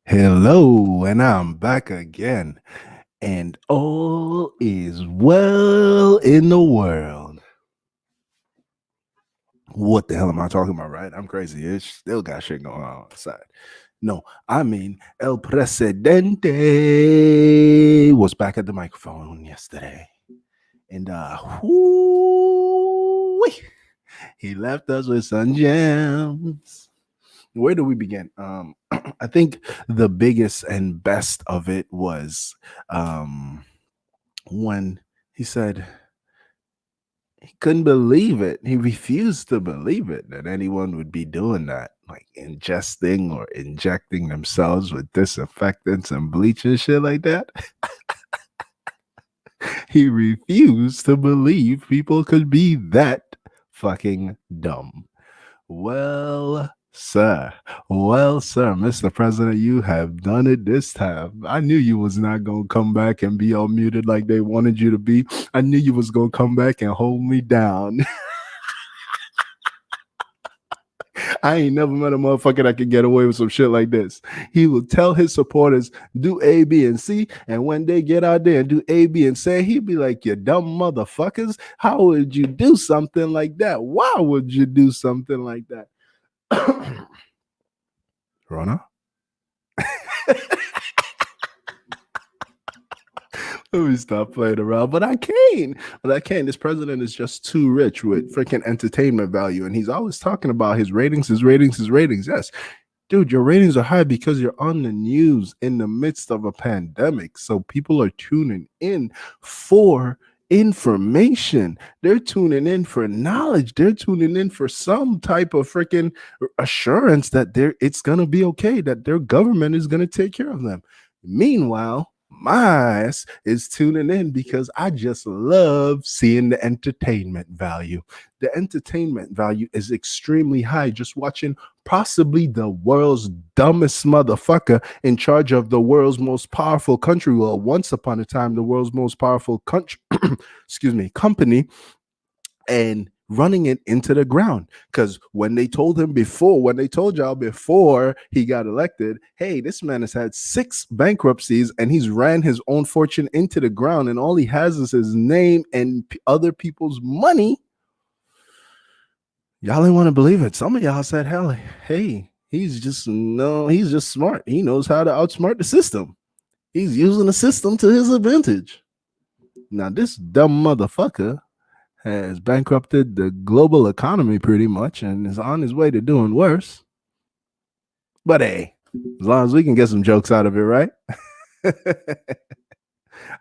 Hello, and I'm back again, and all is well in the world. What the hell am I talking about, right? I'm crazy. It's still got shit going on outside. No, I mean, El Presidente was back at the microphone yesterday, and he left us with some gems. Where do we begin? I think the biggest and best of it was when he said he couldn't believe it. He refused to believe it that anyone would be doing that, like ingesting or injecting themselves with disinfectants and bleach and shit like that. He refused to believe people could be that fucking dumb. Well, sir, Mr. President, you have done it this time. I knew you was not gonna come back and be all muted like they wanted you to be. I knew you was gonna come back and hold me down. I ain't never met a motherfucker that could get away with some shit like this. He will tell his supporters, do A, B, and C. And when they get out there and do A, B, and C, he'd be like, you dumb motherfuckers. How would you do something like that? Why would you do something like that? Rona? Let me stop playing around. But I can't. This president is just too rich with freaking entertainment value. And he's always talking about his ratings, his ratings, his ratings. Yes. Dude, your ratings are high because you're on the news in the midst of a pandemic. So people are tuning in for information. They're tuning in for knowledge. They're tuning in for some type of freaking assurance that it's gonna be okay, that their government is gonna take care of them. Meanwhile, my ass is tuning in because I just love seeing the entertainment value. The entertainment value is extremely high. Just watching possibly the world's dumbest motherfucker in charge of the world's most powerful country. Well, once upon a time, the world's most powerful country, company, and running it into the ground. Because when they told y'all before he got elected, hey, this man has had 6 bankruptcies and he's ran his own fortune into the ground, and all he has is his name and other people's money. Y'all didn't want to believe it. Some of y'all said, hell, hey, he's just smart. He knows how to outsmart the system. He's using the system to his advantage. Now, this dumb motherfucker has bankrupted the global economy pretty much and is on his way to doing worse. But hey, as long as we can get some jokes out of it, right?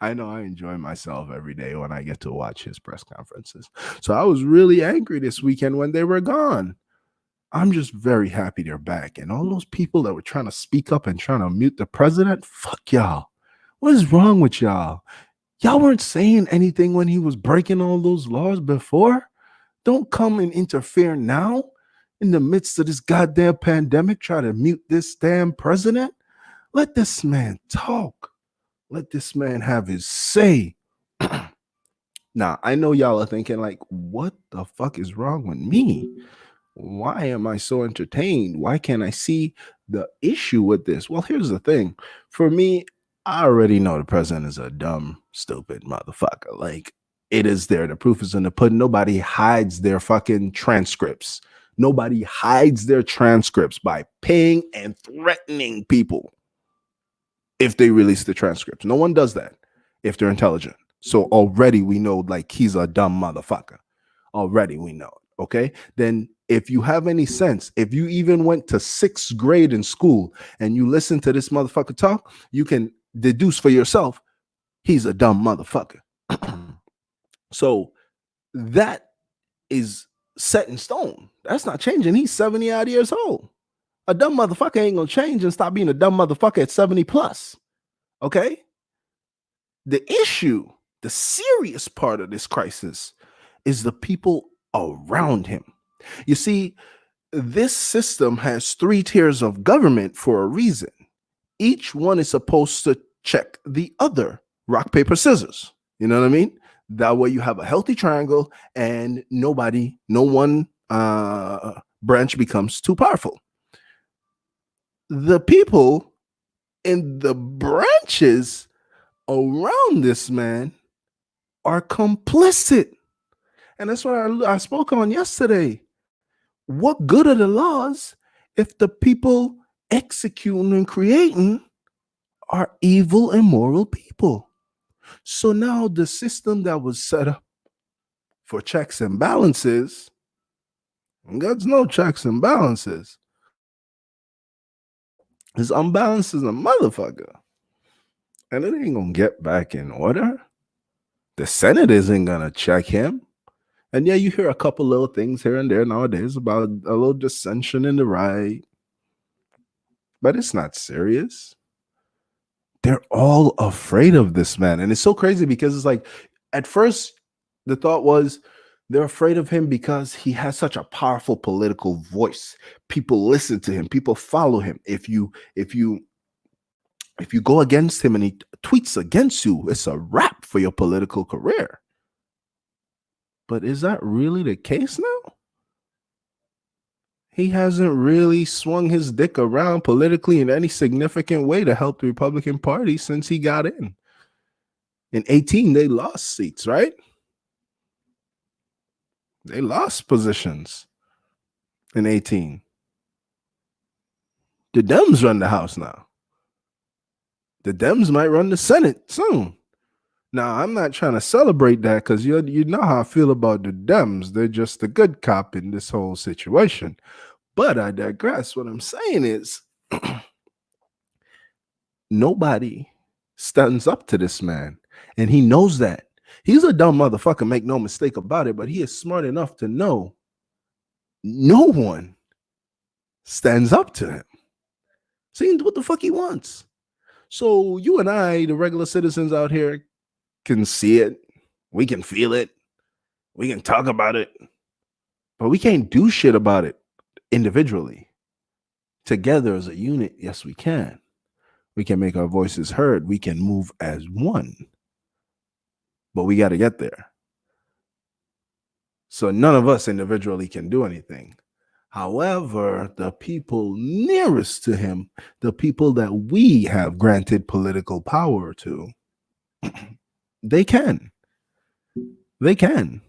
I know I enjoy myself every day when I get to watch his press conferences. So I was really angry this weekend when they were gone. I'm just very happy they're back. And all those people that were trying to speak up and trying to mute the president, fuck y'all. What is wrong with y'all? Y'all weren't saying anything when he was breaking all those laws before. Don't come and interfere now in the midst of this goddamn pandemic. Try to mute this damn president. Let this man talk. Let this man have his say. Now, I know y'all are thinking, like, what the fuck is wrong with me? Why am I so entertained? Why can't I see the issue with this? Well, here's the thing. For me, I already know the president is a dumb, stupid motherfucker. Like, it is there. The proof is in the pudding. Nobody hides their fucking transcripts. Nobody hides their transcripts by paying and threatening people if they release the transcripts. No one does that if they're intelligent. So already we know, like, he's a dumb motherfucker. Already we know it. Okay. Then if you have any sense, if you even went to 6th grade in school and you listen to this motherfucker talk, you can deduce for yourself he's a dumb motherfucker. So that is set in stone. That's not changing. He's 70 odd years old. A dumb motherfucker ain't gonna change and stop being a dumb motherfucker at 70 plus. Okay. The issue, the serious part of this crisis, is the people around him. You see, this system has 3 tiers of government for a reason. Each one is supposed to check the other. Rock, paper, scissors. You know what I mean? That way you have a healthy triangle and no one branch becomes too powerful. The people And the branches around this man are complicit. And that's what I spoke on yesterday. What good are the laws if the people executing and creating are evil, immoral people? So now the system that was set up for checks and balances, God's no checks and balances. It's unbalanced as a motherfucker. And it ain't gonna get back in order. The Senate isn't gonna check him. And yeah, you hear a couple little things here and there nowadays about a little dissension in the right, but it's not serious. They're all afraid of this man. And it's so crazy because it's like, at first, the thought was they're afraid of him because he has such a powerful political voice. People listen to him, people follow him. If you go against him and he tweets against you, it's a wrap for your political career. But is that really the case now? He hasn't really swung his dick around politically in any significant way to help the Republican Party since he got in. In 2018, they lost seats, right? They lost positions in 2018. The Dems run the House now. The Dems might run the Senate soon. Now, I'm not trying to celebrate that because you know how I feel about the Dems. They're just the good cop in this whole situation. But I digress. What I'm saying is nobody stands up to this man. And he knows that. He's a dumb motherfucker, make no mistake about it, but he is smart enough to know no one stands up to him. Seeing what the fuck he wants. So you and I, the regular citizens out here, can see it. We can feel it. We can talk about it. But we can't do shit about it individually. Together as a unit, yes, we can. We can make our voices heard. We can move as one. But we got to get there. So none of us individually can do anything. However, the people nearest to him, the people that we have granted political power to, they can. They can.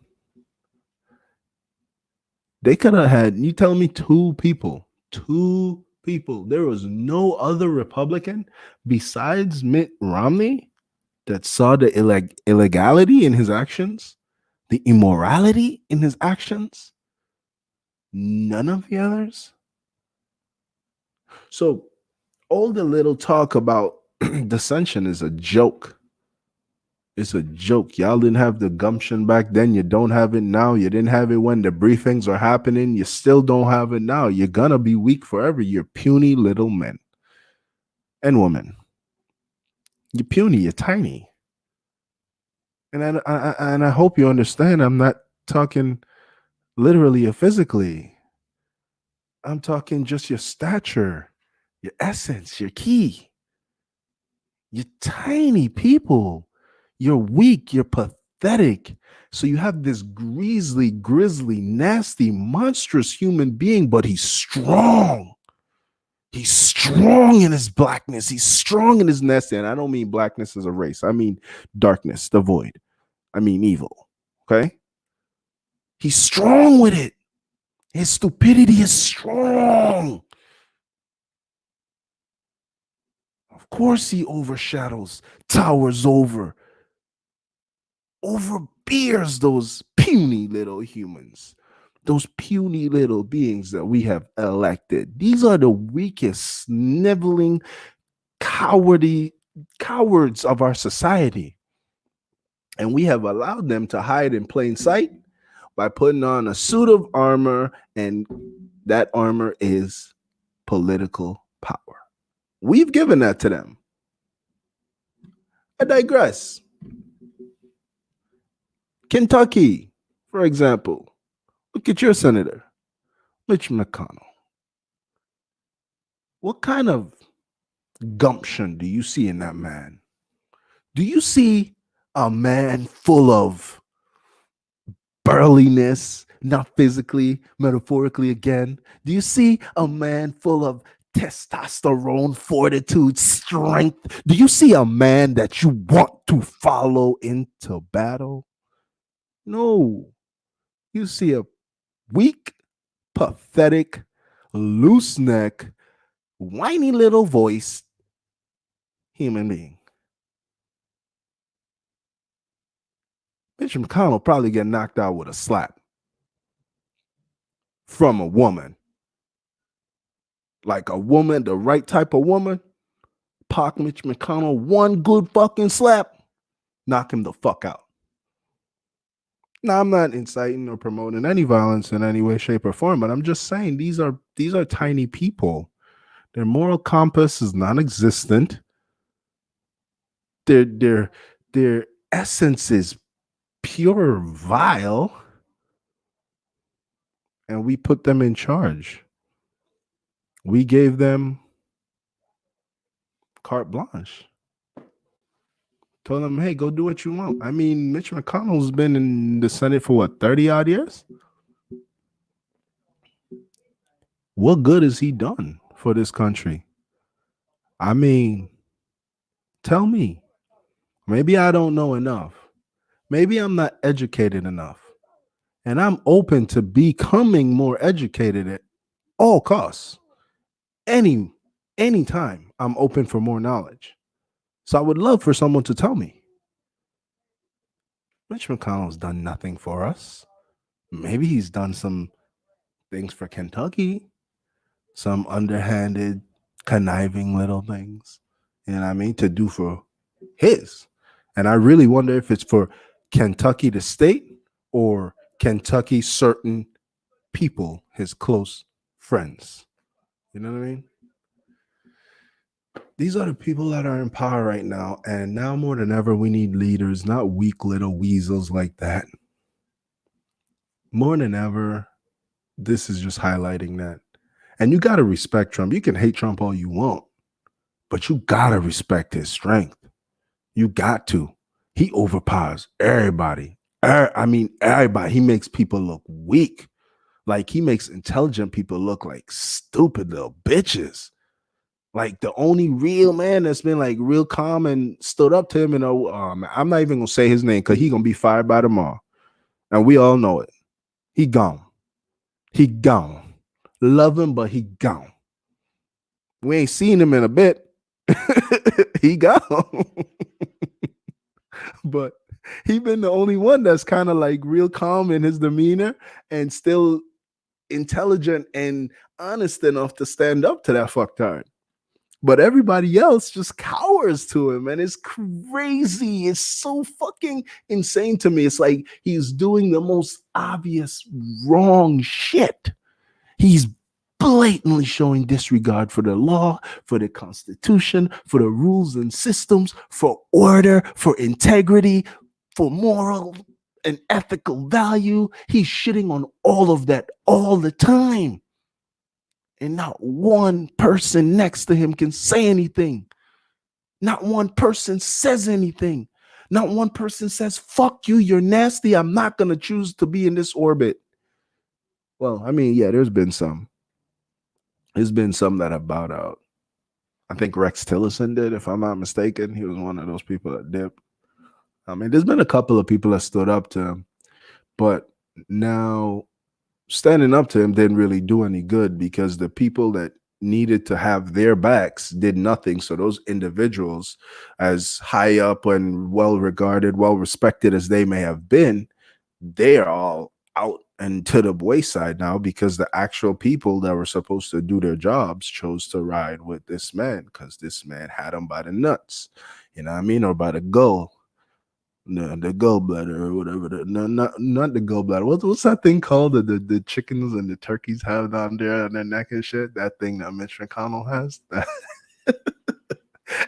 They could have had, you tell me two people. There was no other Republican besides Mitt Romney that saw the illegality in his actions, the immorality in his actions. None of the others. So all the little talk about dissension is a joke. It's a joke. Y'all didn't have the gumption back then. You don't have it now. You didn't have it when the briefings are happening. You still don't have it now. You're going to be weak forever. You're puny little men and women. You're puny. You're tiny. And I hope you understand I'm not talking literally or physically. I'm talking just your stature, your essence, your key. You're tiny people. You're weak. You're pathetic. So you have this grisly, nasty, monstrous human being, but he's strong. He's strong in his blackness. He's strong in his nasty. And I don't mean blackness as a race. I mean darkness, the void. I mean evil. Okay? He's strong with it. His stupidity is strong. Of course he overshadows, towers over bears those puny little humans, those puny little beings that we have elected. These are the weakest, sniveling, cowards of our society. And we have allowed them to hide in plain sight by putting on a suit of armor, and that armor is political power. We've given that to them. I digress. Kentucky, for example, look at your senator, Mitch McConnell. What kind of gumption do you see in that man? Do you see a man full of burliness, not physically, metaphorically again? Do you see a man full of testosterone, fortitude, strength? Do you see a man that you want to follow into battle? No. You see a weak, pathetic, loose neck, whiny little voice human being. Mitch McConnell probably get knocked out with a slap from a woman. Like a woman, the right type of woman. Park Mitch McConnell one good fucking slap, knock him the fuck out. Now, I'm not inciting or promoting any violence in any way, shape, or form, but I'm just saying these are tiny people. Their moral compass is non-existent. Their essence is pure vile, and we put them in charge. We gave them carte blanche. Told them, hey, go do what you want. I mean, Mitch McConnell's been in the Senate for what, 30 odd years? What good has he done for this country? I mean, tell me. Maybe I don't know enough. Maybe I'm not educated enough. And I'm open to becoming more educated at all costs. Anytime I'm open for more knowledge. So I would love for someone to tell me. Mitch McConnell's done nothing for us. Maybe he's done some things for Kentucky, some underhanded, conniving little things, you know what I mean, to do for his. And I really wonder if it's for Kentucky the state or Kentucky certain people, his close friends. You know what I mean? These are the people that are in power right now. And now more than ever, we need leaders, not weak little weasels like that. More than ever, this is just highlighting that. And you got to respect Trump. You can hate Trump all you want, but you got to respect his strength. You got to. He overpowers everybody. I mean, everybody. He makes people look weak. Like he makes intelligent people look like stupid little bitches. Like the only real man that's been like real calm and stood up to him. And I'm not even gonna say his name because he's gonna be fired by tomorrow, and we all know it. He gone. He gone. Love him, but he gone. We ain't seen him in a bit. He gone. But he been the only one that's kind of like real calm in his demeanor and still intelligent and honest enough to stand up to that fucktard. But everybody else just cowers to him, and it's crazy. It's so fucking insane to me. It's like he's doing the most obvious wrong shit. He's blatantly showing disregard for the law, for the Constitution, for the rules and systems, for order, for integrity, for moral and ethical value. He's shitting on all of that all the time. And not one person next to him can say anything. Not one person says anything. Not one person says, fuck you, you're nasty. I'm not going to choose to be in this orbit. Well, I mean, yeah, there's been some. There's been some that have bowed out. I think Rex Tillerson did, if I'm not mistaken. He was one of those people that dipped. I mean, there's been a couple of people that stood up to him. But now standing up to him didn't really do any good because the people that needed to have their backs did nothing. So those individuals, as high up and well regarded, well respected as they may have been, they are all out and to the wayside now because the actual people that were supposed to do their jobs chose to ride with this man because this man had them by the nuts, you know what I mean, or by the gull. No, the gallbladder or whatever. Not the gallbladder. What's that thing called? The chickens and the turkeys have down there on their neck and shit. That thing that Mitch McConnell has.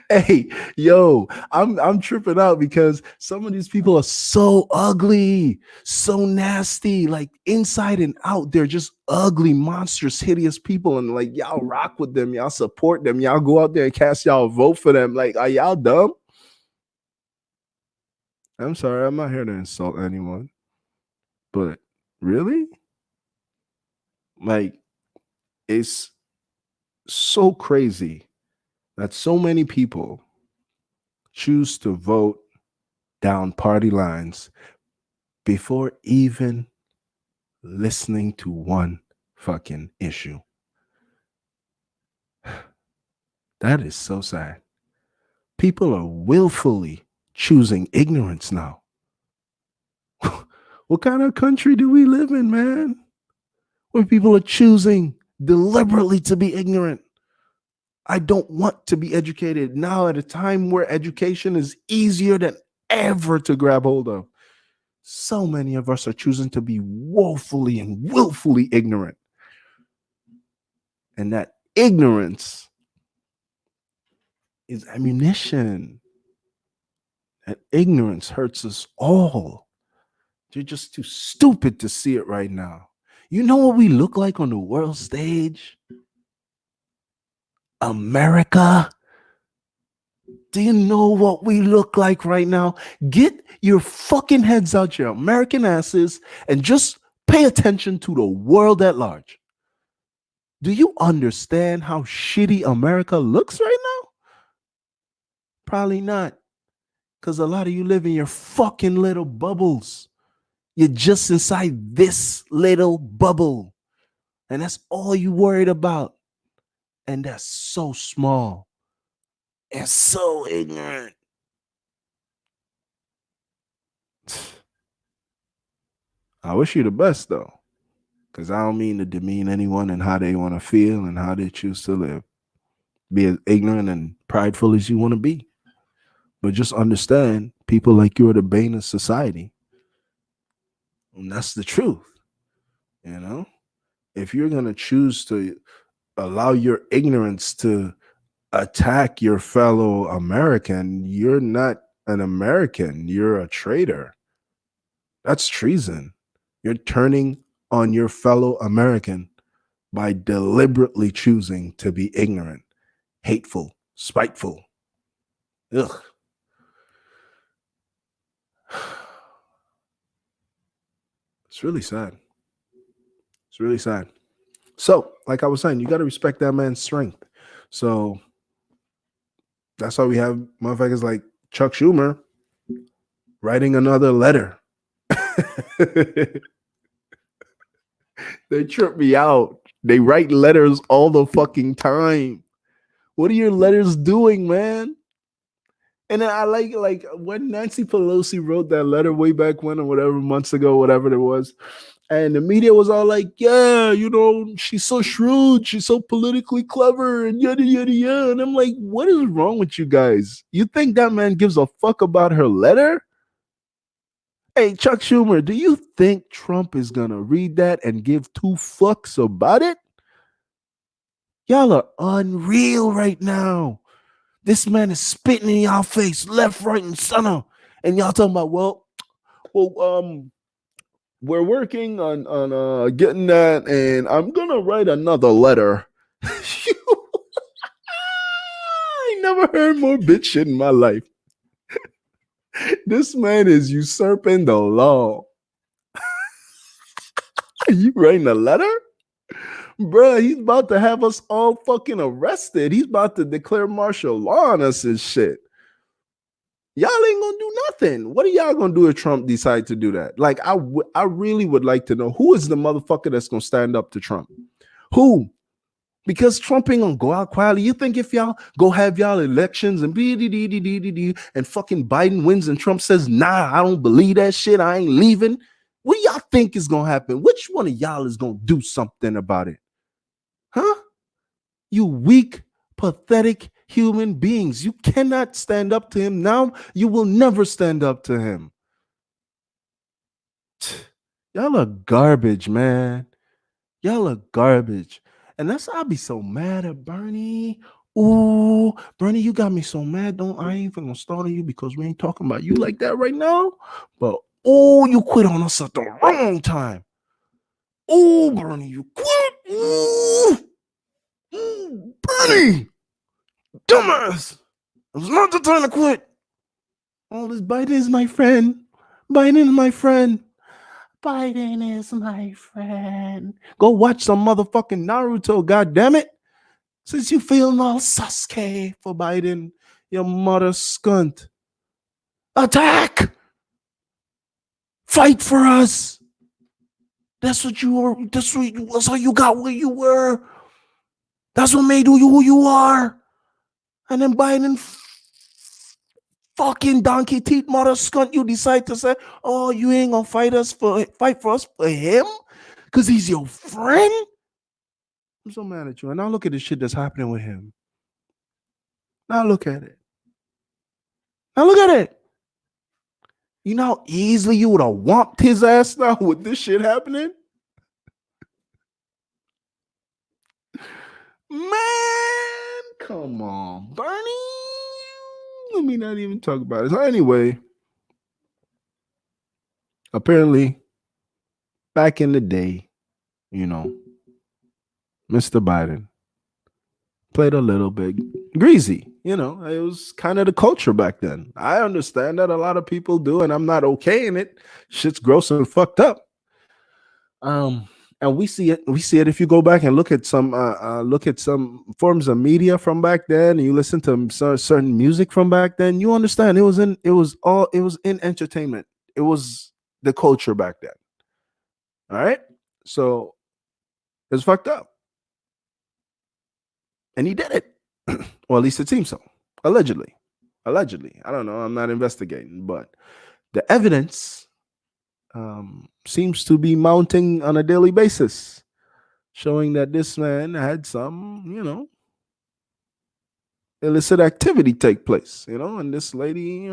Hey, yo, I'm tripping out because some of these people are so ugly, so nasty, like inside and out. They're just ugly, monstrous, hideous people, and like y'all rock with them, y'all support them, y'all go out there and cast y'all vote for them. Like, are y'all dumb? I'm sorry, I'm not here to insult anyone, but really, like, it's so crazy that so many people choose to vote down party lines before even listening to one fucking issue. That is so sad. People are willfully choosing ignorance now. What kind of country do we live in, man? Where people are choosing deliberately to be ignorant. I don't want to be educated now at a time where education is easier than ever to grab hold of. So many of us are choosing to be woefully and willfully ignorant. And that ignorance is ammunition. That ignorance hurts us all. You're just too stupid to see it right now. You know what we look like on the world stage? America. Do you know what we look like right now? Get your fucking heads out your American asses and just pay attention to the world at large. Do you understand how shitty America looks right now? Probably not. Because a lot of you live in your fucking little bubbles. You're just inside this little bubble. And that's all you worried about. And that's so small and so ignorant. I wish you the best, though. Because I don't mean to demean anyone and how they want to feel and how they choose to live. Be as ignorant and prideful as you want to be. But just understand, people like you are the bane of society. And that's the truth. You know? If you're going to choose to allow your ignorance to attack your fellow American, you're not an American. You're a traitor. That's treason. You're turning on your fellow American by deliberately choosing to be ignorant, hateful, spiteful. Ugh. It's really sad. It's really sad. So, like I was saying, you got to respect that man's strength. So that's why we have motherfuckers like Chuck Schumer writing another letter. They trip me out. They write letters all the fucking time. What are your letters doing, man? And I like when Nancy Pelosi wrote that letter way back when or whatever months ago, whatever it was. And the media was all like, yeah, you know, she's so shrewd. She's so politically clever and yada, yada, yada. And I'm like, what is wrong with you guys? You think that man gives a fuck about her letter? Hey, Chuck Schumer, do you think Trump is going to read that and give two fucks about it? Y'all are unreal right now. This man is spitting in y'all face, left, right, and center. And y'all talking about, well, we're working on getting that, and I'm gonna write another letter. I never heard more bitch shit in my life. This man is usurping the law. Are you writing a letter? Bruh, he's about to have us all fucking arrested. He's about to declare martial law on us and shit. Y'all ain't gonna do nothing. What are y'all gonna do if Trump decide to do that? Like, I really would like to know who is the motherfucker that's gonna stand up to Trump. Who? Because Trump ain't gonna go out quietly. You think if y'all go have y'all elections and and fucking Biden wins and Trump says, nah, I don't believe that shit, I ain't leaving. What do y'all think is gonna happen? Which one of y'all is gonna do something about it? Huh? You weak, pathetic human beings. You cannot stand up to him now. You will never stand up to him. Y'all are garbage, man. Y'all are garbage. And that's I'll be so mad at Bernie. Ooh, Bernie, you got me so mad. I ain't even gonna start on you because we ain't talking about you like that right now. But oh, you quit on us at the wrong time. Oh, Bernie, you quit. Ooh, Bernie, dumbass. It was not the time to quit. Oh, this Biden is my friend. Biden is my friend. Biden is my friend. Go watch some motherfucking Naruto, goddammit. Since you feeling all Sasuke for Biden, your mother skunt. Attack! Fight for us! That's what you were. That's how you got where you were. That's what made you who you are. And then Biden fucking donkey teeth mother skunt, you decide to say, oh, you ain't gonna fight for us for him? Because he's your friend? I'm so mad at you. And now look at the shit that's happening with him. Now look at it. Now look at it. You know how easily you would have whomped his ass now with this shit happening? Man, come on, Bernie. Let me not even talk about it. So anyway, apparently, back in the day, Mr. Biden played a little bit greasy. It was kind of the culture back then. I understand that a lot of people do, and I'm not okay in it. Shit's gross and fucked up. And we see it. We see it if you go back and look at some forms of media from back then, and you listen to certain music from back then. You understand it was in entertainment. It was the culture back then. All right, so it's fucked up, and he did it, or at least it seems so. Allegedly, I don't know. I'm not investigating, but the evidence seems to be mounting on a daily basis, showing that this man had some, illicit activity take place, and this lady,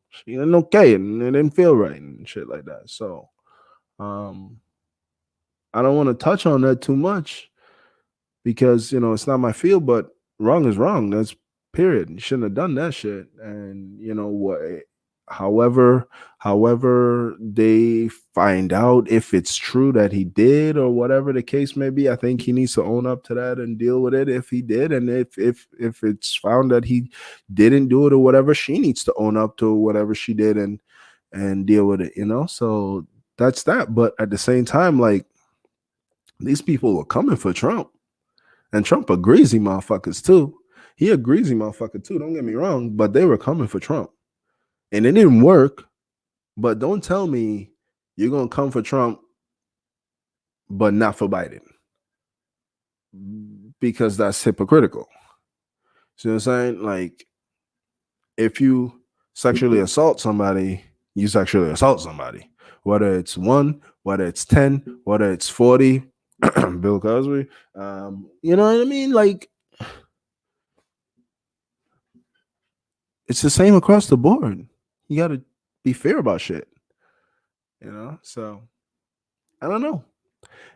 she didn't okay and it didn't feel right and shit like that. So, I don't want to touch on that too much because, it's not my field, but wrong is wrong. That's period. You shouldn't have done that shit. And you know what? However they find out if it's true that he did or whatever the case may be, I think he needs to own up to that and deal with it if he did. And if it's found that he didn't do it or whatever, she needs to own up to whatever she did and deal with it, So that's that. But at the same time, like, these people were coming for Trump. And Trump a greasy motherfuckers too. He a greasy motherfucker too, don't get me wrong, but they were coming for Trump. And it didn't work. But don't tell me you're going to come for Trump, but not for Biden. Because that's hypocritical. See what I'm saying? Like, if you sexually assault somebody, you sexually assault somebody. Whether it's 1, whether it's 10, whether it's 40, Bill Cosby. You know what I mean? Like, it's the same across the board. You got to be fair about shit. So I don't know.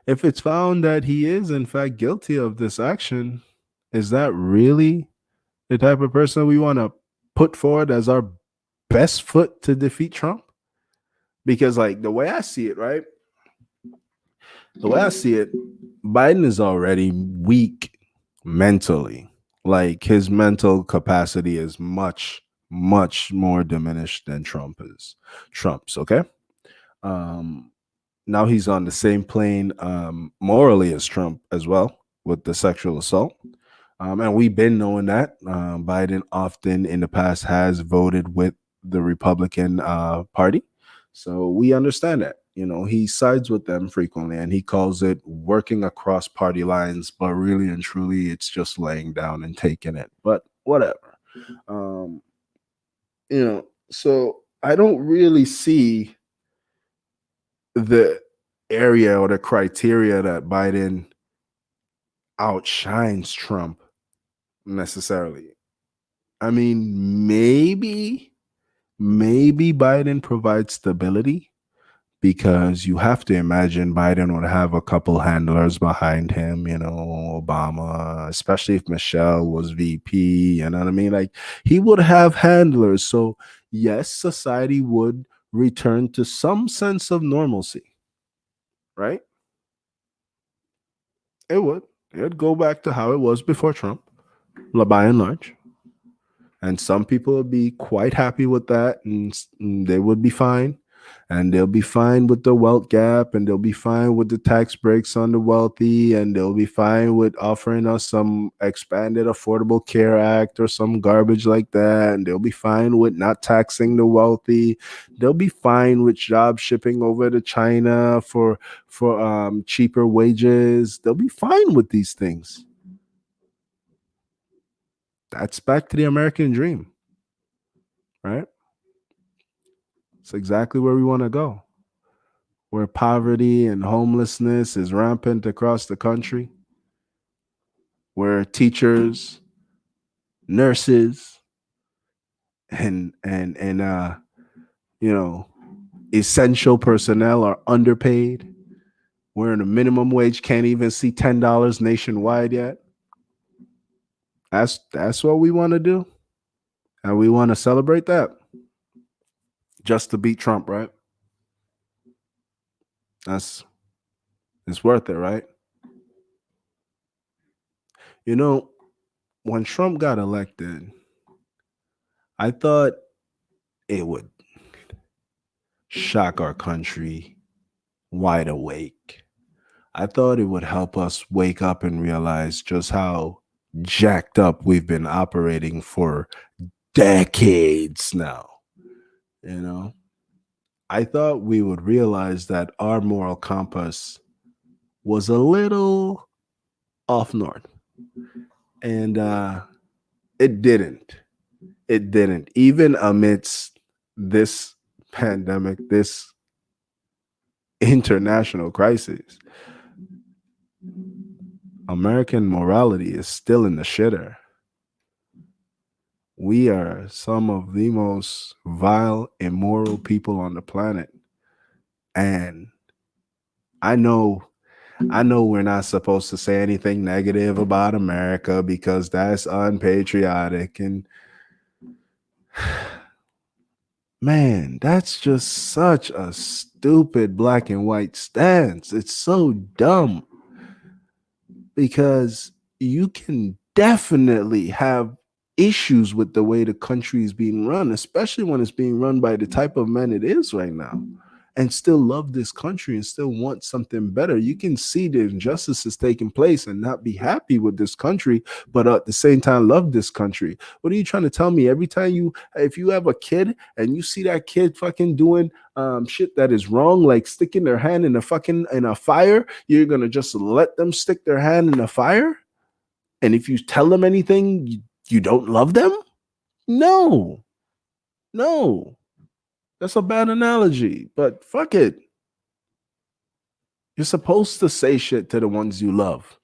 If it's found that he is in fact guilty of this action, is that really the type of person we want to put forward as our best foot to defeat Trump? Because, like, the way I see it, right? The way I see it, Biden is already weak mentally. Like, his mental capacity is much, much more diminished than Trump's, okay? Now he's on the same plane morally as Trump as well with the sexual assault. And we've been knowing that. Biden often in the past has voted with the Republican Party. So we understand that. He sides with them frequently and he calls it working across party lines. But really and truly, it's just laying down and taking it. But whatever. So I don't really see the area or the criteria that Biden outshines Trump necessarily. I mean, maybe Biden provides stability because you have to imagine Biden would have a couple handlers behind him, Obama, especially if Michelle was VP, you know what I mean? Like, he would have handlers. So yes, society would return to some sense of normalcy, right? It would. It'd go back to how it was before Trump, by and large. And some people would be quite happy with that and they would be fine. And they'll be fine with the wealth gap, and they'll be fine with the tax breaks on the wealthy, and they'll be fine with offering us some expanded Affordable Care Act or some garbage like that, and they'll be fine with not taxing the wealthy. They'll be fine with jobs shipping over to China for cheaper wages. They'll be fine with these things. That's back to the American dream, right? It's exactly where we want to go, where poverty and homelessness is rampant across the country, where teachers, nurses, and you know, essential personnel are underpaid, where the minimum wage can't even see $10 nationwide yet. That's what we want to do. And we want to celebrate that just to beat Trump, right? It's worth it, right? You know, when Trump got elected, I thought it would shock our country wide awake. I thought it would help us wake up and realize just how jacked up we've been operating for decades now. You know, I thought we would realize that our moral compass was a little off north. And it didn't. It didn't. Even amidst this pandemic, this international crisis, American morality is still in the shitter. We are some of the most vile, immoral people on the planet. And I know we're not supposed to say anything negative about America because that's unpatriotic. And man, that's just such a stupid black and white stance. It's so dumb because you can definitely have issues with the way the country is being run, especially when it's being run by the type of men it is right now, and still love this country and still want something better. You can see the injustices taking place and not be happy with this country, but at the same time love this country. What are you trying to tell me? Every time if you have a kid and you see that kid fucking doing shit that is wrong, like sticking their hand in a fire, you're gonna just let them stick their hand in a fire? And if you tell them anything, you don't love them? No. That's a bad analogy, but fuck it. You're supposed to say shit to the ones you love.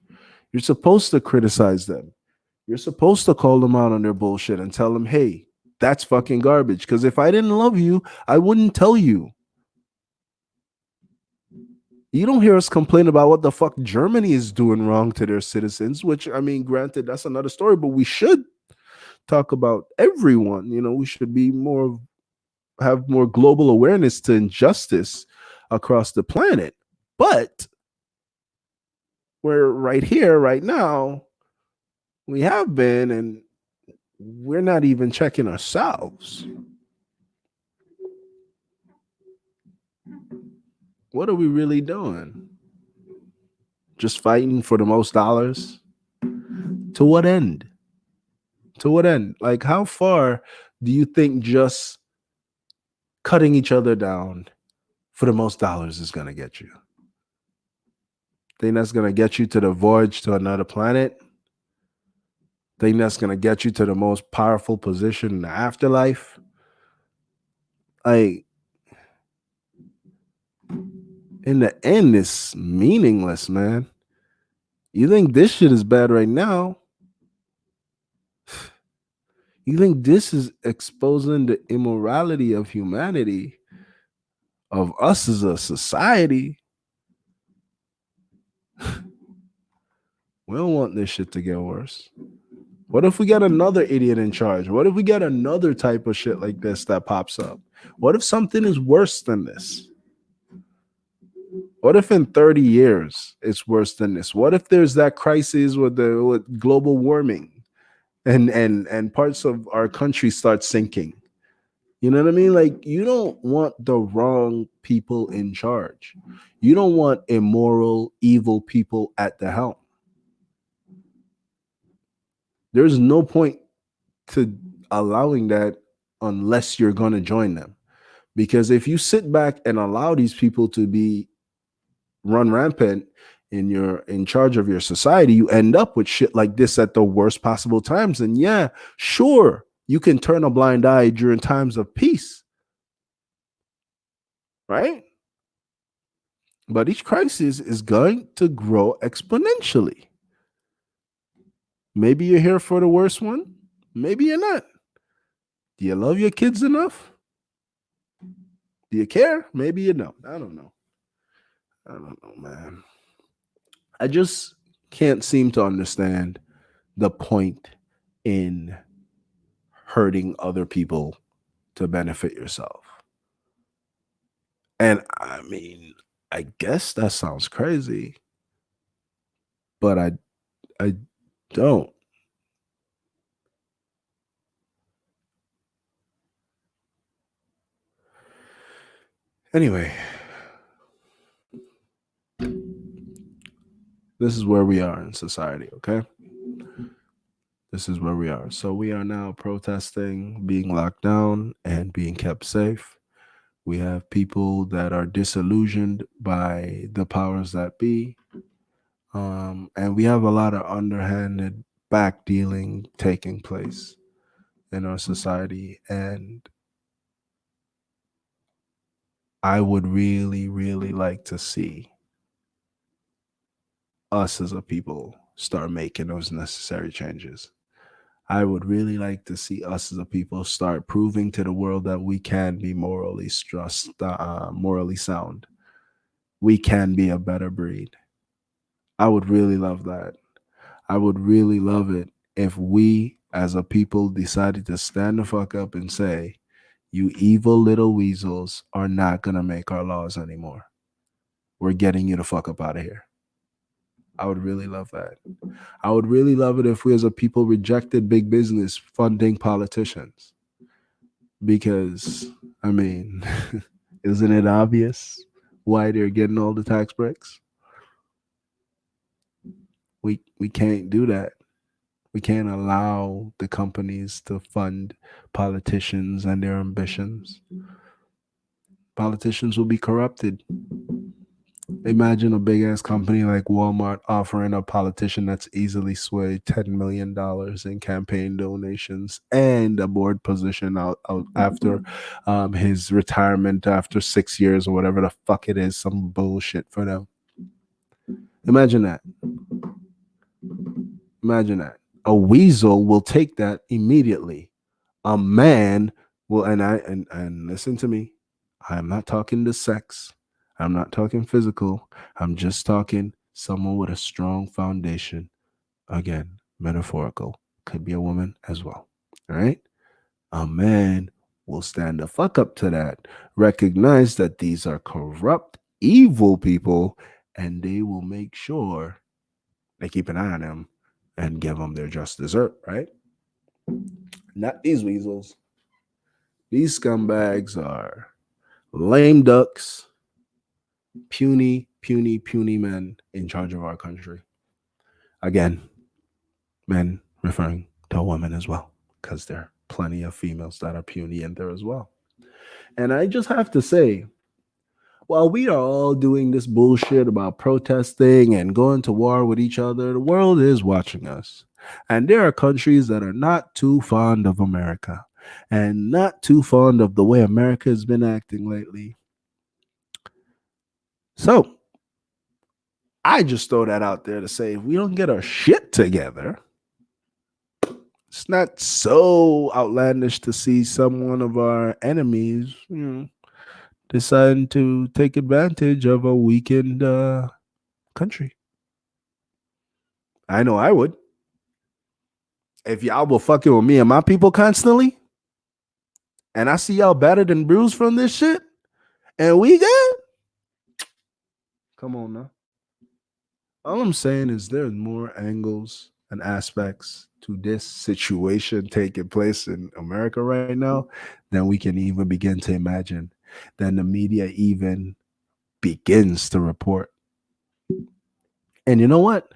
You're supposed to criticize them. You're supposed to call them out on their bullshit and tell them, hey, that's fucking garbage. Because if I didn't love you, I wouldn't tell you. You don't hear us complain about what the fuck Germany is doing wrong to their citizens, which, I mean, granted, that's another story, but we should talk about everyone. We should have more global awareness to injustice across the planet. But we're right here, right now. We have been, and we're not even checking ourselves. What are we really doing? Just fighting for the most dollars? To what end? To what end? Like, how far do you think just cutting each other down for the most dollars is going to get you? Think that's going to get you to the voyage to another planet? Think that's going to get you to the most powerful position in the afterlife? Like, in the end, it's meaningless, man. You think this shit is bad right now? You think this is exposing the immorality of humanity, of us as a society? We don't want this shit to get worse. What if we get another idiot in charge? What if we get another type of shit like this that pops up? What if something is worse than this? What if in 30 years it's worse than this? What if there's that crisis with global warming and parts of our country start sinking? You know what I mean? Like, you don't want the wrong people in charge. You don't want immoral, evil people at the helm. There's no point to allowing that unless you're going to join them. Because if you sit back and allow these people to be run rampant in charge of your society, you end up with shit like this at the worst possible times. And yeah, sure, you can turn a blind eye during times of peace, right? But each crisis is going to grow exponentially. Maybe you're here for the worst one. Maybe you're not. Do you love your kids enough? Do you care? Maybe you don't. I don't know. I don't know, man. I just can't seem to understand the point in hurting other people to benefit yourself. And I mean, I guess that sounds crazy, but I don't. Anyway, this is where we are in society, okay? This is where we are. So we are now protesting, being locked down, and being kept safe. We have people that are disillusioned by the powers that be. And we have a lot of underhanded back dealing taking place in our society. And I would really, really like to see us as a people start making those necessary changes. I would really like to see us as a people start proving to the world that we can be morally sound. We can be a better breed. I would really love that. I would really love it if we as a people decided to stand the fuck up and say, you evil little weasels are not going to make our laws anymore. We're getting you the fuck up out of here. I would really love that. I would really love it if we as a people rejected big business funding politicians. Because, I mean, isn't it obvious why they're getting all the tax breaks? We can't do that. We can't allow the companies to fund politicians and their ambitions. Politicians will be corrupted. Imagine a big ass company like Walmart offering a politician that's easily swayed $10 million in campaign donations and a board position out after his retirement after 6 years or whatever the fuck it is, some bullshit for them. Imagine that. Imagine that. A weasel will take that immediately. A man will, and listen to me. I'm not talking to sex. I'm not talking physical. I'm just talking someone with a strong foundation. Again, metaphorical. Could be a woman as well. All right. A man will stand the fuck up to that, recognize that these are corrupt, evil people, and they will make sure they keep an eye on them and give them their just dessert, right? Not these weasels. These scumbags are lame ducks, puny, puny, puny men in charge of our country. Again, men referring to women as well, because there are plenty of females that are puny in there as well. And I just have to say, while we are all doing this bullshit about protesting and going to war with each other, the world is watching us. And there are countries that are not too fond of America and not too fond of the way America has been acting lately. So I just throw that out there to say if we don't get our shit together, it's not so outlandish to see some of our enemies, deciding to take advantage of a weakened country. I know I would. If y'all were fucking with me and my people constantly, and I see y'all battered and bruised from this shit, and we good, come on now. All I'm saying is there's more angles and aspects to this situation taking place in America right now than we can even begin to imagine, than the media even begins to report. And you know what?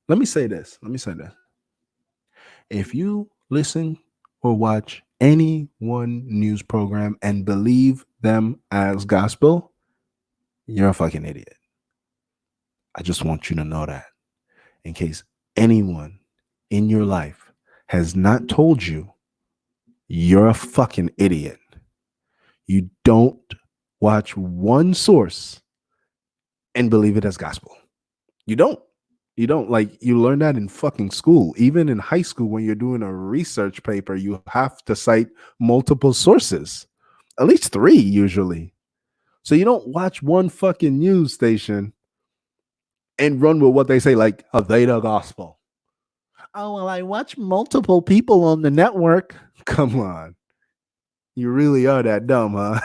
Let me say this. Let me say this. If you listen or watch any one news program and believe them as gospel, you're a fucking idiot. I just want you to know that in case anyone in your life has not told you, you're a fucking idiot. You don't watch one source and believe it as gospel. You don't. You don't. Like, you learn that in fucking school. Even in high school, when you're doing a research paper, you have to cite multiple sources, at least 3 usually. So you don't watch one fucking news station and run with what they say, like, a theta gospel. Oh, well, I watch multiple people on the network. Come on. You really are that dumb, huh?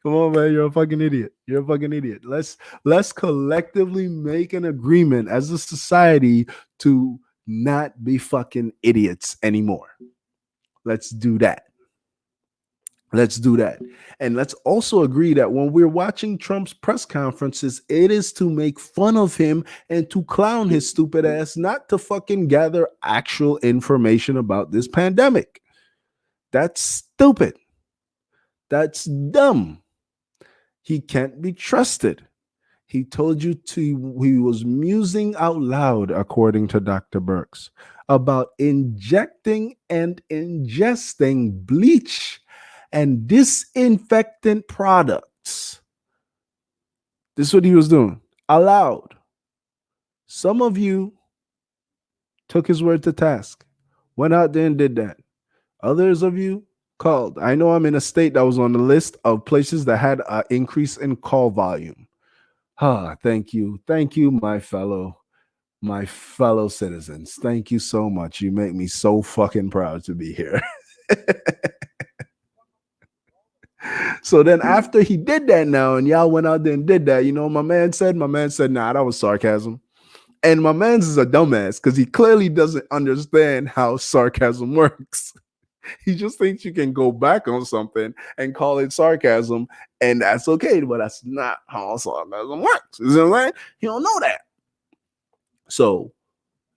Come on, man. You're a fucking idiot. You're a fucking idiot. Let's collectively make an agreement as a society to not be fucking idiots anymore. Let's do that. Let's do that. And let's also agree that when we're watching Trump's press conferences, it is to make fun of him and to clown his stupid ass, not to fucking gather actual information about this pandemic. That's stupid. That's dumb. He can't be trusted. He told you he was musing out loud, according to Dr. Birx, about injecting and ingesting bleach and disinfectant products. This is what he was doing, aloud. Some of you took his word to task, went out there and did that. Others of you called. I know I'm in a state that was on the list of places that had an increase in call volume. Thank you. Thank you, my fellow citizens. Thank you so much. You make me so fucking proud to be here. So then after he did that now, and y'all went out there and did that, you know, my man said, nah, that was sarcasm. And my man's is a dumbass because he clearly doesn't understand how sarcasm works. He just thinks you can go back on something and call it sarcasm, and that's okay, but that's not how sarcasm works. You know what I'm saying? He don't know that. So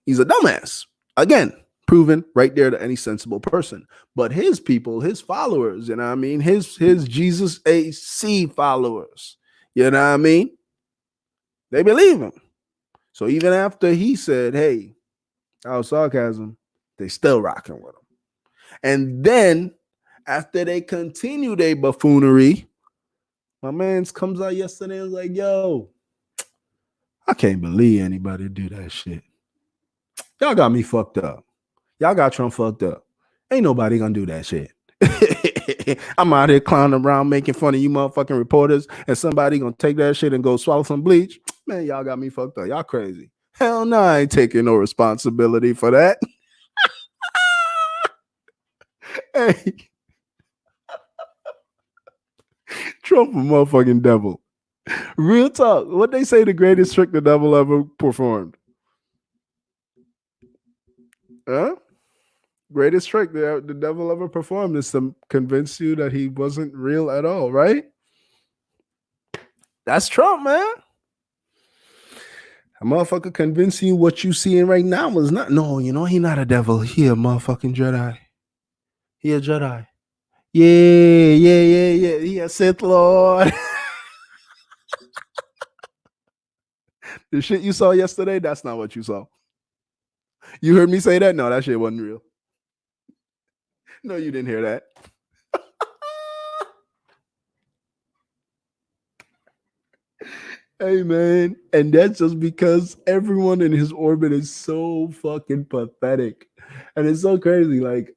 he's a dumbass. Again, proven right there to any sensible person. But his people, his followers, you know what I mean? His Jesus AC followers, you know what I mean? They believe him. So even after he said, hey, that was sarcasm, they still rocking with him. And then after they continue their buffoonery, my man's comes out yesterday and was like, yo, I can't believe anybody do that shit. Y'all got me fucked up. Y'all got Trump fucked up. Ain't nobody gonna do that shit. I'm out here clowning around making fun of you motherfucking reporters, and somebody gonna take that shit and go swallow some bleach. Man, y'all got me fucked up. Y'all crazy. Hell no, I ain't taking no responsibility for that. Hey, Trump a motherfucking devil. Real talk. What they say the greatest trick the devil ever performed? Huh? Greatest trick the devil ever performed is to convince you that he wasn't real at all, right? That's Trump, man. A motherfucker convincing you what you seeing right now is not. No, you know, he not a devil. He a motherfucking Jedi. He a Jedi. Yeah. He a Sith Lord. The shit you saw yesterday, that's not what you saw. You heard me say that? No, that shit wasn't real. No, you didn't hear that. Hey, man. And that's just because everyone in his orbit is so fucking pathetic. And it's so crazy. Like,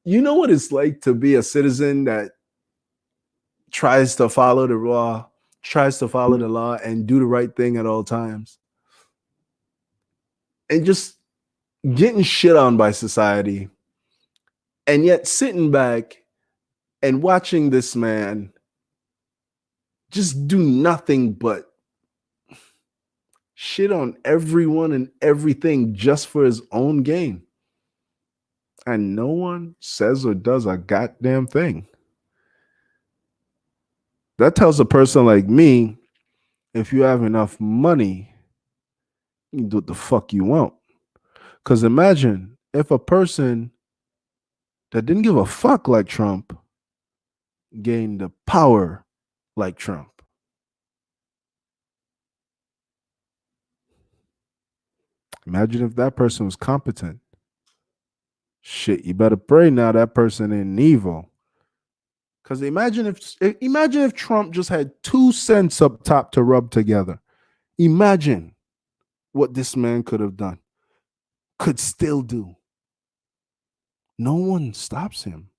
you know what it's like to be a citizen that tries to follow the law, and do the right thing at all times. And just getting shit on by society. And yet sitting back and watching this man just do nothing but shit on everyone and everything just for his own gain. And no one says or does a goddamn thing. That tells a person like me, if you have enough money, you can do what the fuck you want. Because imagine if a person that didn't give a fuck like Trump gained the power like Trump. Imagine if that person was competent. Shit, you better pray now that person ain't evil. Because imagine if Trump just had 2 cents up top to rub together. Imagine what this man could have done, could still do. No one stops him.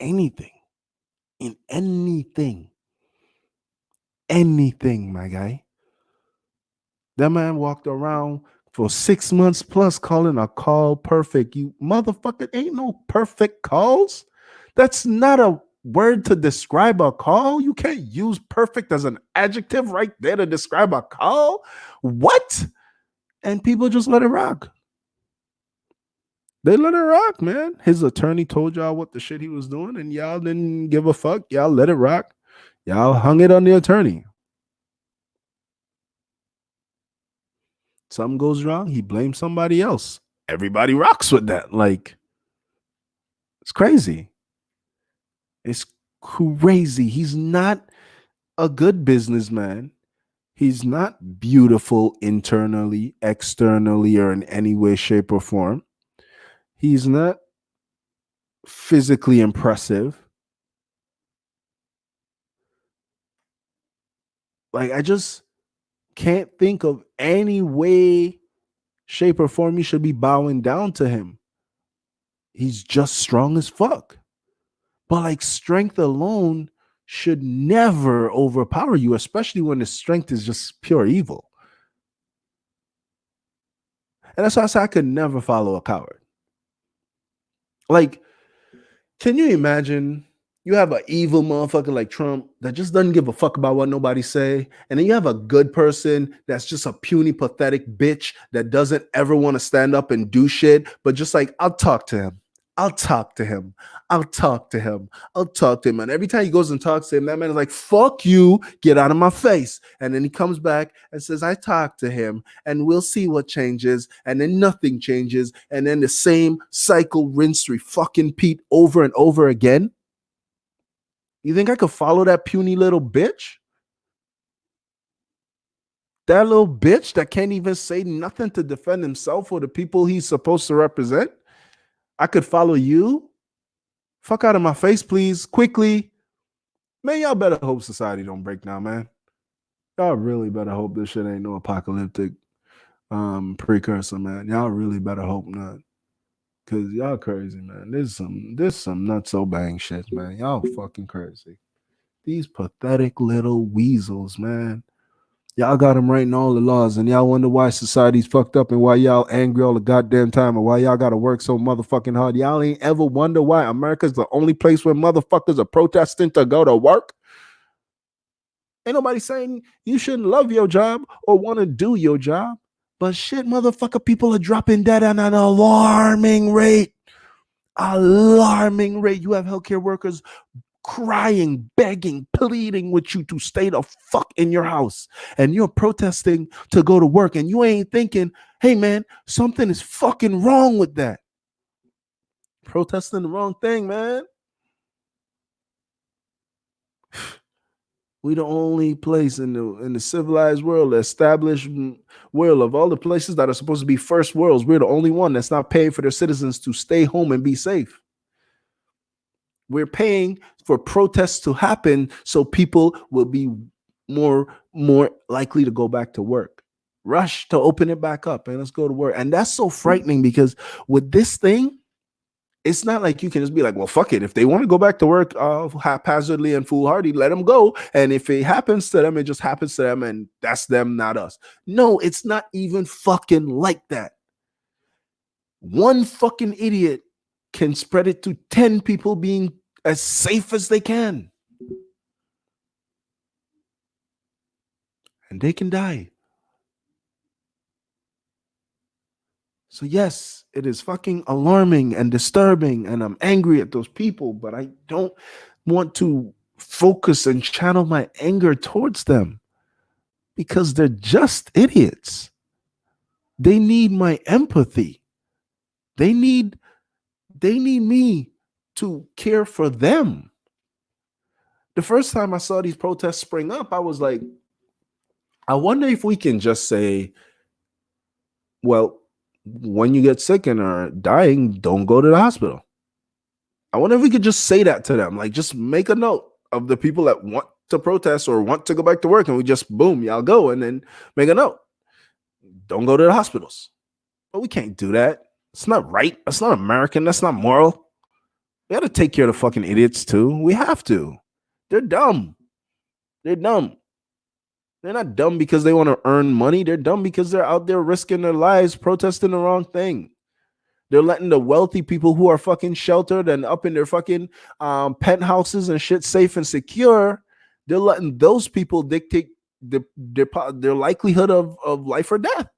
Anything. In anything. Anything, my guy. That man walked around for 6 months plus calling a call perfect. You motherfucker, ain't no perfect calls. That's not a word to describe a call. You can't use perfect as an adjective right there to describe a call. What? And people just let it rock. They let it rock, man. His attorney told y'all what the shit he was doing, and y'all didn't give a fuck. Y'all let it rock. Y'all hung it on the attorney. Something goes wrong, he blames somebody else. Everybody rocks with that. Like, it's crazy. It's crazy. He's not a good businessman. He's not beautiful internally, externally, or in any way, shape, or form. He's not physically impressive. Like, I just can't think of any way, shape, or form you should be bowing down to him. He's just strong as fuck. But like, strength alone should never overpower you, especially when the strength is just pure evil. And that's why I say I could never follow a coward. Like, can you imagine you have an evil motherfucker like Trump that just doesn't give a fuck about what nobody say, and then you have a good person that's just a puny, pathetic bitch that doesn't ever want to stand up and do shit, but just like, I'll talk to him. I'll talk to him. I'll talk to him. I'll talk to him. And every time he goes and talks to him, that man is like, fuck you, get out of my face. And then he comes back and says, I talked to him and we'll see what changes. And then nothing changes. And then the same cycle, rinse, fucking repeat over and over again. You think I could follow that puny little bitch? That little bitch that can't even say nothing to defend himself or the people he's supposed to represent? I could follow you? Fuck out of my face, please, quickly. Man, y'all better hope society don't break down, man. Y'all really better hope this shit ain't no apocalyptic precursor, man. Y'all really better hope not. Cause y'all crazy, man. This some not so bang shit, man. Y'all fucking crazy. These pathetic little weasels, man. Y'all got them writing all the laws, and y'all wonder why society's fucked up and why y'all angry all the goddamn time and why y'all gotta work so motherfucking hard. Y'all ain't ever wonder why America's the only place where motherfuckers are protesting to go to work. Ain't nobody saying you shouldn't love your job or want to do your job. But shit, motherfucker, people are dropping dead at an alarming rate. Alarming rate. You have healthcare workers crying, begging, pleading with you to stay the fuck in your house. And you're protesting to go to work. And you ain't thinking, hey, man, something is fucking wrong with that. Protesting the wrong thing, man. We the only place in the civilized world, the established world of all the places that are supposed to be first worlds, we're the only one that's not paying for their citizens to stay home and be safe. We're paying for protests to happen so people will be more likely to go back to work. Rush to open it back up and let's go to work. And that's so frightening because with this thing, it's not like you can just be like, well, fuck it. If they want to go back to work haphazardly and foolhardy, let them go. And if it happens to them, it just happens to them and that's them, not us. No, it's not even fucking like that. One fucking idiot can spread it to 10 people being as safe as they can. And they can die. So, yes, it is fucking alarming and disturbing, and I'm angry at those people, but I don't want to focus and channel my anger towards them because they're just idiots. They need my empathy. They need me to care for them. The first time I saw these protests spring up, I was like, I wonder if we can just say, well, when you get sick and are dying, don't go to the hospital. I wonder if we could just say that to them, like just make a note of the people that want to protest or want to go back to work, and we just boom, y'all go, and then make a note. Don't go to the hospitals. But we can't do that. It's not right. That's not American. That's not moral. We got to take care of the fucking idiots too. We have to. They're dumb. They're dumb. They're not dumb because they want to earn money. They're dumb because they're out there risking their lives protesting the wrong thing. They're letting the wealthy people who are fucking sheltered and up in their fucking penthouses and shit safe and secure, they're letting those people dictate their likelihood of life or death.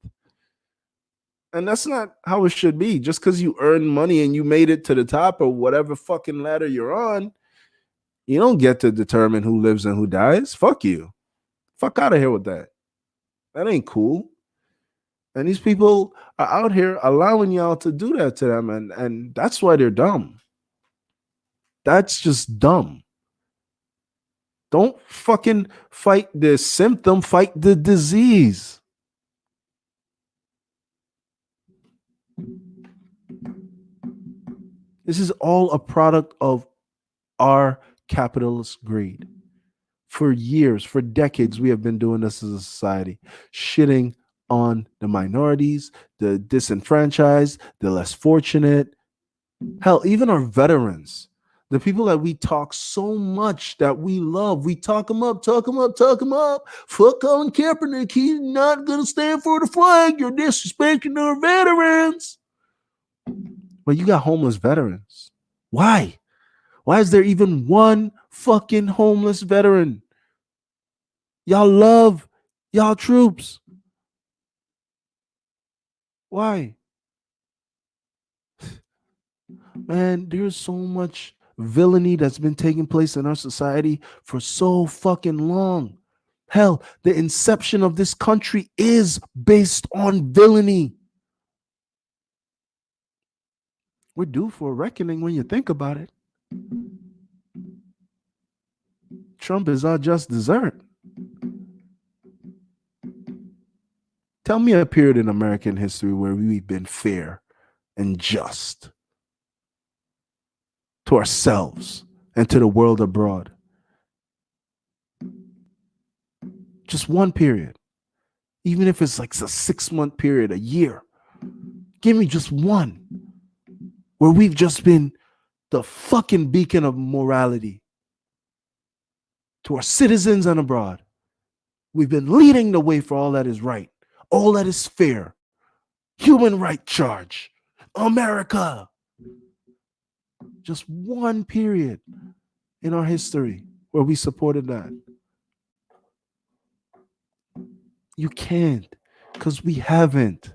And that's not how it should be. Just because you earn money and you made it to the top or whatever fucking ladder you're on, you don't get to determine who lives and who dies. Fuck you. Fuck out of here with that. That ain't cool. And these people are out here allowing y'all to do that to them. And that's why they're dumb. That's just dumb. Don't fucking fight the symptom, fight the disease. This is all a product of our capitalist greed. For years, for decades, we have been doing this as a society, shitting on the minorities, the disenfranchised, the less fortunate. Hell, even our veterans, the people that we talk so much that we love, we talk them up, talk them up, talk them up. Fuck Colin Kaepernick. He's not going to stand for the flag. You're disrespecting our veterans. But you got homeless veterans. Why? Why is there even one fucking homeless veteran? Y'all love y'all troops. Why? Man, there's so much villainy that's been taking place in our society for so fucking long. Hell, the inception of this country is based on villainy. We're due for a reckoning when you think about it. Trump is our just dessert. Tell me a period in American history where we've been fair and just to ourselves and to the world abroad. Just one period. Even if it's like a 6-month period, a year. Give me just one where we've just been the fucking beacon of morality to our citizens and abroad. We've been leading the way for all that is right, all that is fair, human right charge, America. Just one period in our history where we supported that. You can't, because we haven't.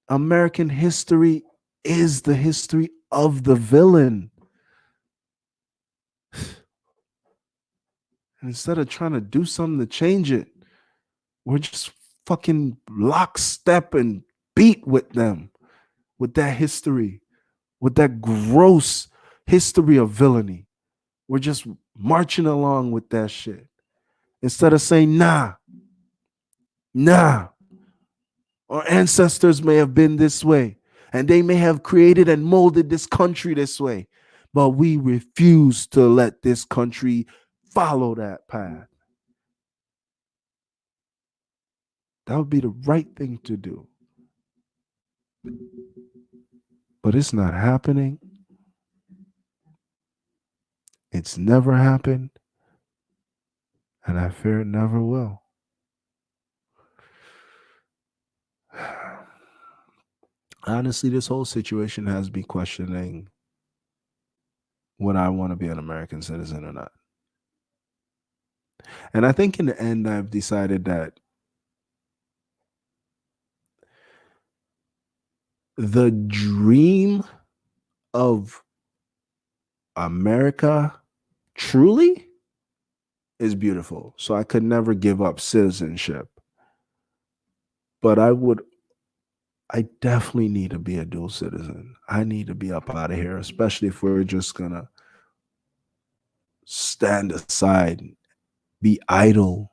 American history is the history of the villain. And instead of trying to do something to change it, we're just fucking lockstep and beat with them, with that history, with that gross history of villainy. We're just marching along with that shit. Instead of saying, nah, our ancestors may have been this way, and they may have created and molded this country this way, but we refuse to let this country follow that path. That would be the right thing to do. But it's not happening. It's never happened. And I fear it never will. Honestly, this whole situation has me questioning would I want to be an American citizen or not. And I think in the end, I've decided that the dream of America truly is beautiful. So I could never give up citizenship. But I definitely need to be a dual citizen. I need to be up out of here, especially if we're just gonna stand aside, be idle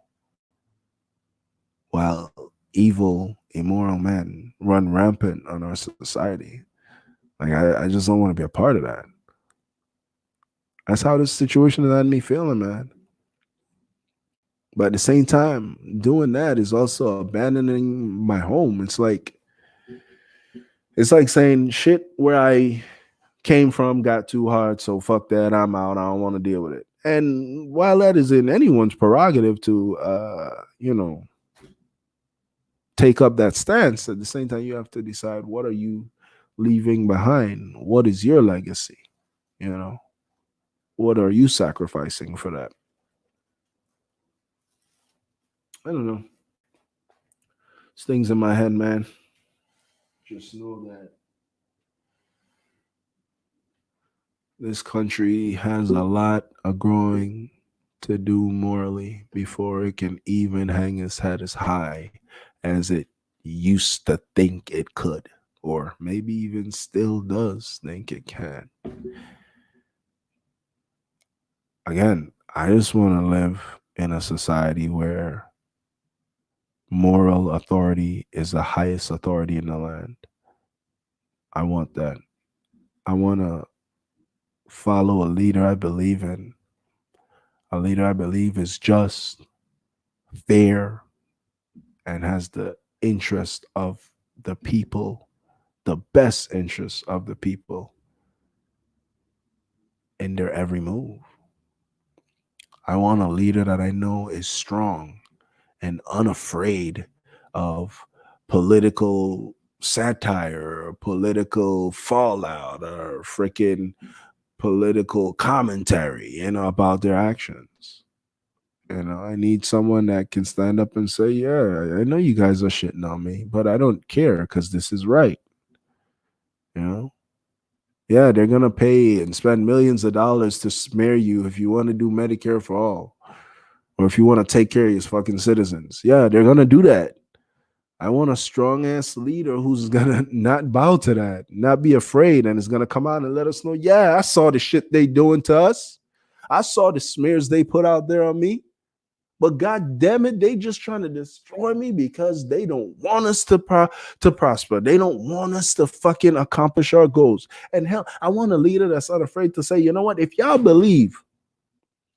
while evil, immoral men run rampant on our society. Like I just don't want to be a part of that. That's how this situation had me feeling, man. But at the same time, doing that is also abandoning my home. It's like saying shit where I came from got too hard, so fuck that. I'm out. I don't want to deal with it. And while that is in anyone's prerogative to take up that stance, at the same time you have to decide what are you leaving behind? What is your legacy? You know, what are you sacrificing for that? I don't know. It's things in my head, man. Just know that this country has a lot of growing to do morally before it can even hang its head as high as it used to think it could, or maybe even still does think it can. Again, I just want to live in a society where moral authority is the highest authority in the land. I want that. I want to follow a leader I believe in, a leader I believe is just, fair, and has the interest of the people, the best interest of the people in their every move. I want a leader that I know is strong and unafraid of political satire or political fallout or freaking political commentary, about their actions. I need someone that can stand up and say, yeah, I know you guys are shitting on me, but I don't care because this is right. You know? Yeah, they're going to pay and spend millions of dollars to smear you if you want to do Medicare for all or if you want to take care of your fucking citizens. Yeah, they're going to do that. I want a strong ass leader who's going to not bow to that, not be afraid, and is going to come out and let us know, yeah, I saw the shit they doing to us. I saw the smears they put out there on me. But God damn it, they just trying to destroy me because they don't want us to prosper. They don't want us to fucking accomplish our goals. And hell, I want a leader that's not afraid to say, you know what? If y'all believe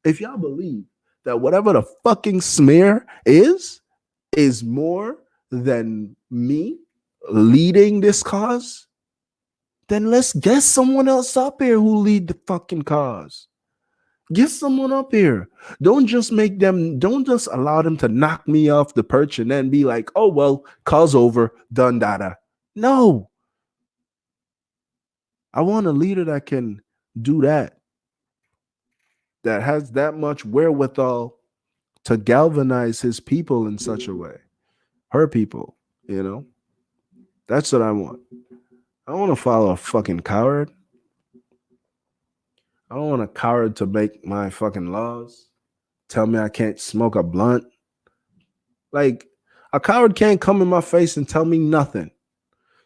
that whatever the fucking smear is more than me leading this cause, then let's get someone else up here who lead the fucking cause. Get someone up here. Don't just allow them to knock me off the perch and then be like, oh, well, cause over, done, data. No. I want a leader that can do that has that much wherewithal to galvanize his people in such a way. Her people, That's what I want. I don't want to follow a fucking coward. I don't want a coward to make my fucking laws. Tell me I can't smoke a blunt. Like, a coward can't come in my face and tell me nothing.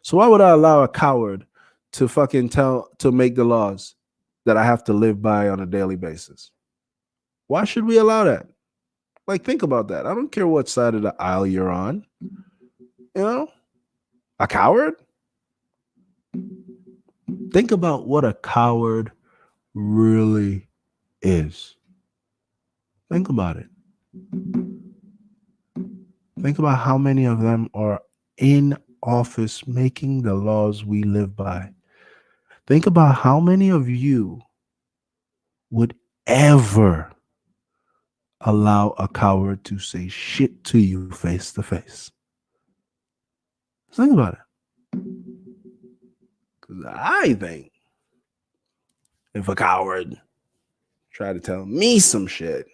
So why would I allow a coward to to make the laws that I have to live by on a daily basis? Why should we allow that? Like, think about that. I don't care what side of the aisle you're on. A coward? Think about what a coward really is. Think about it. Think about how many of them are in office making the laws we live by. Think about how many of you would ever allow a coward to say shit to you face to face. Think about it. Because I think if a coward tried to tell me some shit,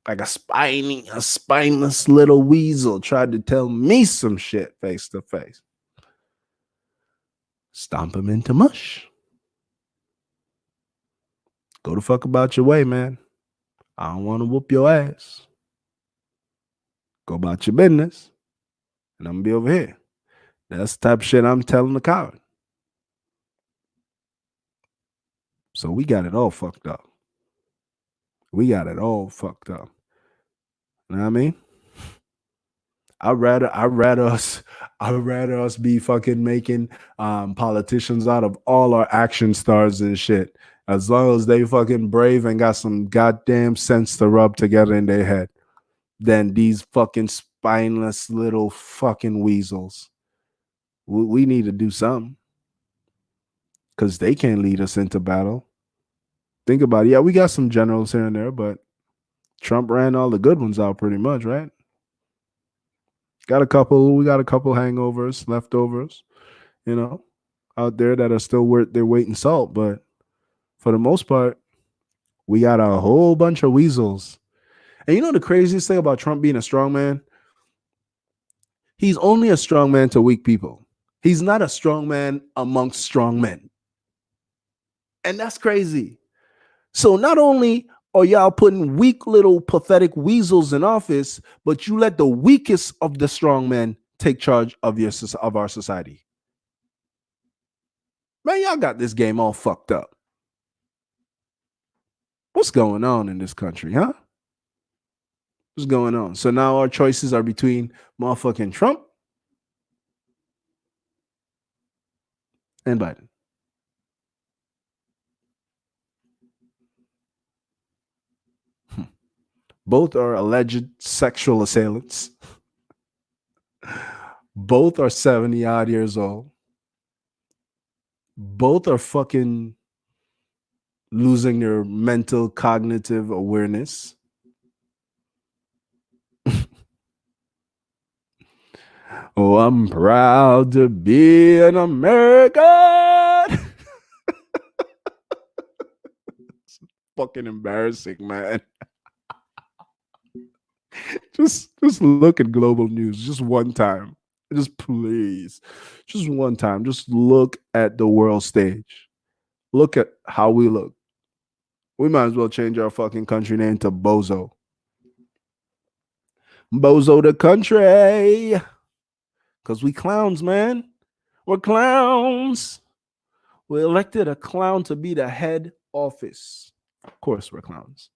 like a spineless little weasel tried to tell me some shit face to face, Stomp him into mush. Go the fuck about your way, man. I don't want to whoop your ass. Go about your business, and I'm gonna be over here. That's the type of shit I'm telling the coward. So we got it all fucked up. We got it all fucked up. You know what I mean? I'd rather us be fucking making politicians out of all our action stars and shit. As long as they fucking brave and got some goddamn sense to rub together in their head, than these fucking spineless little fucking weasels. We need to do something because they can't lead us into battle. Think about it. Yeah, we got some generals here and there, but Trump ran all the good ones out pretty much, right? We got a couple hangovers, leftovers, you know, out there that are still worth their weight in salt. But for the most part, we got a whole bunch of weasels. And you know the craziest thing about Trump being a strong man? He's only a strong man to weak people. He's not a strong man amongst strong men. And that's crazy. So not only are y'all putting weak little pathetic weasels in office, but you let the weakest of the strong men take charge of our society. Man, y'all got this game all fucked up. What's going on in this country, huh? What's going on? So now our choices are between motherfucking Trump and Biden. Both are alleged sexual assailants. Both are 70 odd years old. Both are fucking losing their mental cognitive awareness. Oh, I'm proud to be an American. It's fucking embarrassing, man. Just look at global news just one time. Just please. Just one time. Just look at the world stage. Look at how we look. We might as well change our fucking country name to Bozo. Bozo the country. Because we clowns, man. We're clowns. We elected a clown to be the head office. Of course, we're clowns.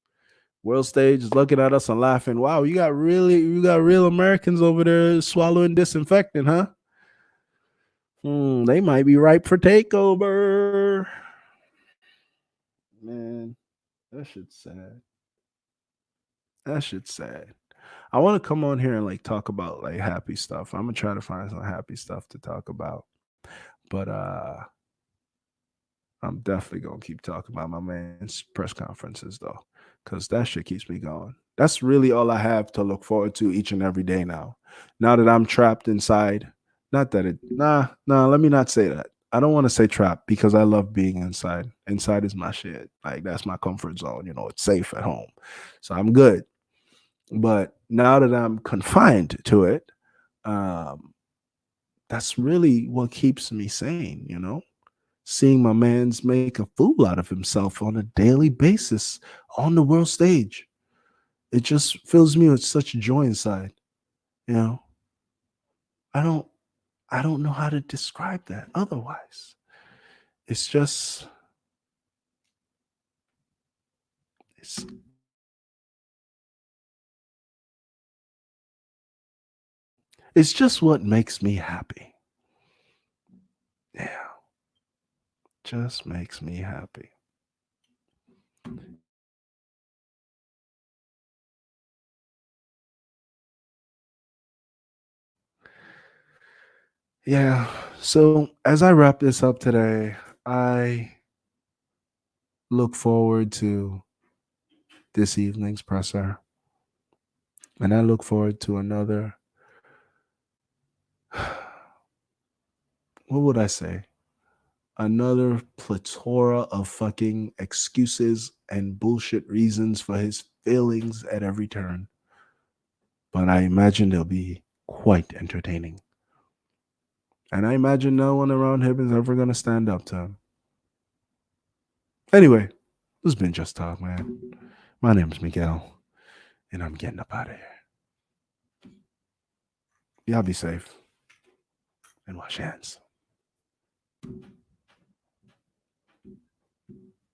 World stage is looking at us and laughing. Wow, you got real Americans over there swallowing disinfectant, huh? They might be ripe for takeover. Man, that shit's sad. That shit's sad. I want to come on here and like talk about like happy stuff. I'm gonna try to find some happy stuff to talk about. But I'm definitely gonna keep talking about my man's press conferences though, because that shit keeps me going. That's really all I have to look forward to each and every day now. Now that I'm trapped inside, not that it, let me not say that. I don't want to say trapped because I love being inside. Inside is my shit. Like that's my comfort zone. You know, it's safe at home, so I'm good. But now that I'm confined to it, that's really what keeps me sane. You know, seeing my man's make a fool out of himself on a daily basis on the world stage. It just fills me with such joy inside. You know, I don't I don't know how to describe that otherwise. It's just it's it's just what makes me happy. Yeah, just makes me happy. Yeah. So as I wrap this up today, I look forward to this evening's presser. And I look forward to another, what would I say? Another plethora of fucking excuses and bullshit reasons for his failings at every turn. But I imagine they'll be quite entertaining. And I imagine no one around him is ever going to stand up to him. Anyway, this has been Just Talk, man. My name is Miguel, and I'm getting up out of here. Y'all be safe and wash hands.